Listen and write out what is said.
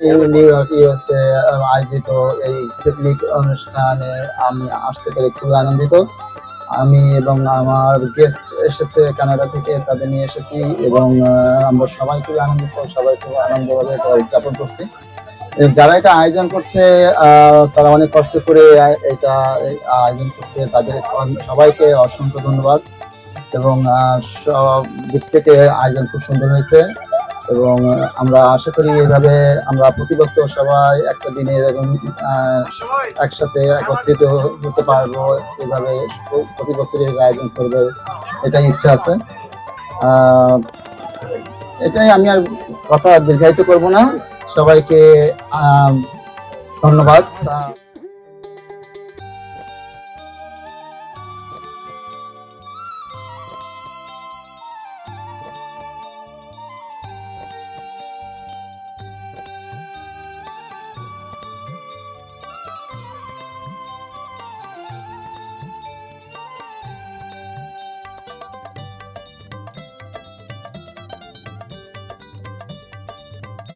New York USA আয়োজিত এই picnic অনুষ্ঠানে আমি আসতে পেরে খুবই আনন্দিত। আমি এবং আমার গেস্ট এসেছে কানাডা থেকে, তাদের নিয়ে এসেছি এবং আমরা সবাই খুবই আনন্দিত, সবাই খুব আনন্দভাবে এটা উদযাপন করছি। যারা এটা আয়োজন করছে তারা অনেক কষ্ট করে এটা আয়োজন করছে, তাদের সবাইকে অসংখ্য ধন্যবাদ। এবং সব দিক থেকে আয়োজন খুব সুন্দর হয়েছে এবং আমরা আশা করি এইভাবে আমরা প্রতি বছর সবাই একটা দিনে এরকম একসাথে একত্রিত হতে পারবো, এইভাবে প্রতি বছরের আয়োজন করবে, এটাই ইচ্ছা আছে। এটাই, আমি আর কথা দীর্ঘায়িত করব না। সবাইকে ধন্যবাদ।